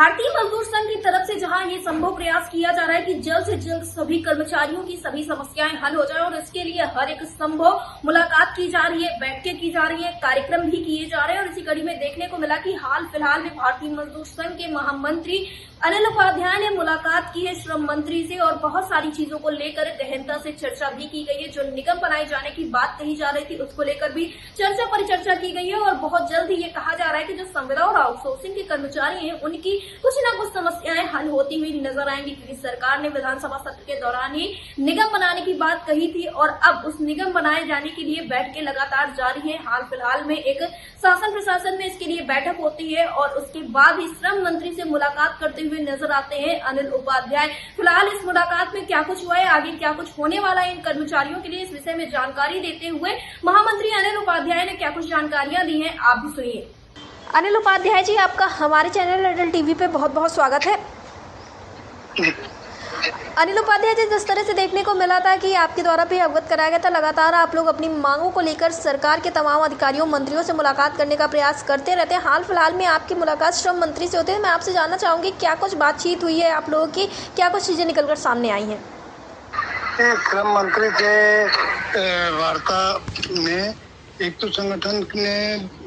भारतीय मजदूर संघ की तरफ से जहां ये संभव प्रयास किया जा रहा है कि जल्द से जल्द सभी कर्मचारियों की सभी समस्याएं हल हो जाए और इसके लिए हर एक संभव मुलाकात की जा रही है, बैठकें की जा रही है, कार्यक्रम भी किए जा रहे हैं। और इसी कड़ी में देखने को मिला कि हाल फिलहाल में भारतीय मजदूर संघ के महामंत्री अनिल उपाध्याय ने मुलाकात की है श्रम मंत्री से और बहुत सारी चीजों को लेकर गहनता से चर्चा भी की गई है। जो निगम बनाए जाने की बात कही जा रही थी उसको लेकर भी चर्चा परिचर्चा की गई है और बहुत जल्द ही ये कहा जा रहा है कि जो संविदा और आउटसोर्सिंग के कर्मचारी हैं उनकी कुछ न कुछ समस्याएं हल होती हुई नजर आएंगी, क्योंकि सरकार ने विधानसभा सत्र के दौरान ही निगम बनाने की बात कही थी और अब उस निगम बनाए जाने के लिए बैठकें लगातार जारी है। हाल फिलहाल में एक शासन प्रशासन में इसके लिए बैठक होती है और उसके बाद ही श्रम मंत्री से मुलाकात करते हुए नजर आते हैं अनिल उपाध्याय। फिलहाल इस मुलाकात में क्या कुछ हुआ है, आगे क्या कुछ होने वाला है इन कर्मचारियों के लिए, इस विषय में जानकारी देते हुए महामंत्री अनिल उपाध्याय ने क्या कुछ जानकारियां दी हैं, आप भी सुनिए। अनिल उपाध्याय जी, आपका हमारे चैनल अटल टीवी पे बहुत बहुत स्वागत है। अनिल उपाध्याय जी, जिस तरह से देखने को मिला था कि आपके द्वारा भी अवगत कराया गया था, लगातार आप लोग अपनी मांगों को लेकर सरकार के तमाम अधिकारियों मंत्रियों से मुलाकात करने का प्रयास करते रहते हैं। हाल फिलहाल में आपकी मुलाकात श्रम मंत्री से होती है। मैं आपसे जानना चाहूंगी क्या कुछ बातचीत हुई है आप लोगों की, क्या कुछ चीजें निकलकर सामने आई हैं? श्रम मंत्री के वार्ता में एक तो संगठन ने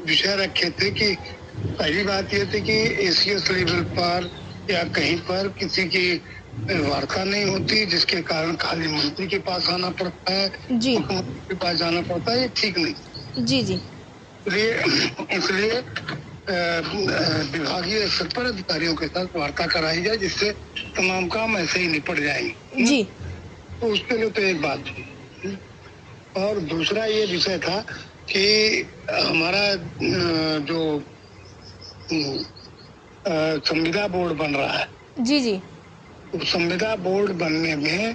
विषय रखे थे कि पहली बात ये थी कि एसीएस लेवल पर या कहीं पर किसी की वार्ता नहीं होती, जिसके कारण खाली मंत्री के पास आना पड़ता है, मुख्यमंत्री के पास जाना पड़ता है। ये ठीक नहीं। जी। इसलिए विभागीय स्तर पर अधिकारियों के साथ वार्ता कराई जाए, जिससे तमाम काम ऐसे ही निपट जाएंगे। जी। तो उसके लिए तो एक बात थी और दूसरा ये विषय था कि हमारा जो संविदा बोर्ड बन रहा है, जी। संविदा बोर्ड बनने में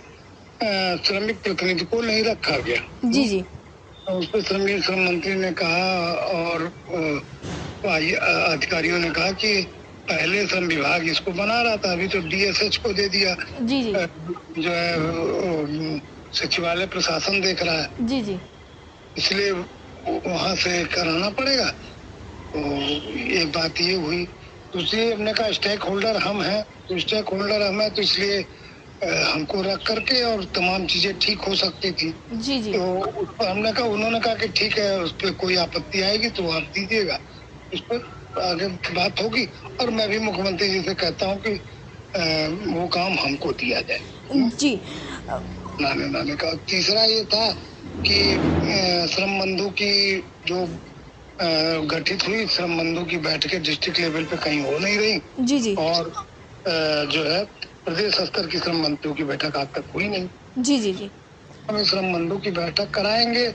श्रमिक प्रतिनिधि को नहीं रखा गया। जी। उस पर श्रम मंत्री ने कहा और अधिकारियों ने कहा कि पहले श्रम विभाग इसको बना रहा था, अभी तो डीएसएच को दे दिया। जी। जो है सचिवालय प्रशासन देख रहा है। जी। इसलिए वहां से कराना पड़ेगा। तो एक बात ये हुई। दूसरी हमने कहा स्टेक होल्डर हम हैं, तो स्टेक होल्डर हम हैं तो इसलिए हमको रख करके और तमाम चीजें ठीक हो सकती थी। जी। तो उस पर हमने कहा, उन्होंने कहा कि ठीक है, उस पर कोई आपत्ति आएगी तो आप दीजिएगा, इस पर आगे बात होगी। और मैं भी मुख्यमंत्री जी से कहता हूँ कि वो काम हमको दिया जाए। जी। नाने का तीसरा ये था कि श्रम बंधु की जो गठित हुई श्रम बंधु की बैठकें डिस्ट्रिक्ट लेवल पे कहीं हो नहीं रही। जी। और जो है प्रदेश स्तर की श्रम बंधु की बैठक आज तक हुई नहीं। जी। हम श्रम बंधु की बैठक कराएंगे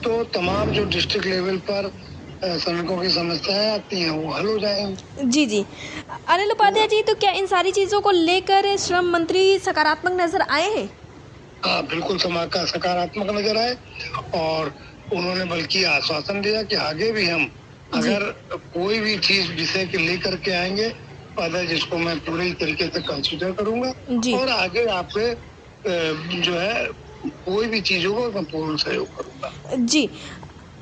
तो तमाम जो डिस्ट्रिक्ट लेवल पर श्रमिकों की समस्याएं आती हैं वो हल हो जाएंगी। जी। अनिल उपाध्याय जी, तो क्या इन सारी चीजों को लेकर श्रम मंत्री सकारात्मक नजर आए हैं? हाँ, बिल्कुल सकारात्मक नजर आए और उन्होंने बल्कि आश्वासन दिया कि आगे भी हम अगर कोई भी चीज विषय के लेकर के आएंगे तो जिसको मैं पूरी तरीके से कंसिडर करूंगा और आगे आपके जो है कोई भी चीजों को मैं पूर्ण सहयोग करूंगा। जी।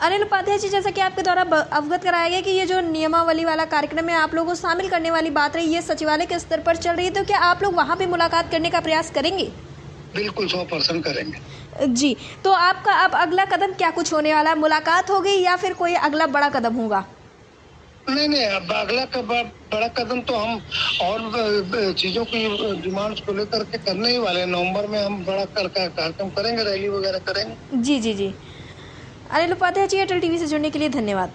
अनिल उपाध्याय जी, जैसा कि आपके द्वारा अवगत कराया गया कि ये जो नियमावली वाला कार्यक्रम है आप लोगों को शामिल करने वाली बात रही, ये सचिवालय के स्तर पर चल रही है, तो क्या आप लोग वहाँ पे मुलाकात करने का प्रयास करेंगे? बिल्कुल 100% करेंगे। जी, तो आपका अब अगला कदम क्या कुछ होने वाला है? मुलाकात होगी या फिर कोई अगला बड़ा कदम होगा? नहीं, अब अगला बड़ा कदम तो हम और चीजों की डिमांड्स को लेकर के करने ही वाले हैं। नवंबर में हम बड़ा कार्यक्रम करेंगे, रैली वगैरह करेंगे। जी। अनिल उपाध्याय जी, अटल टीवी से जुड़ने के लिए धन्यवाद।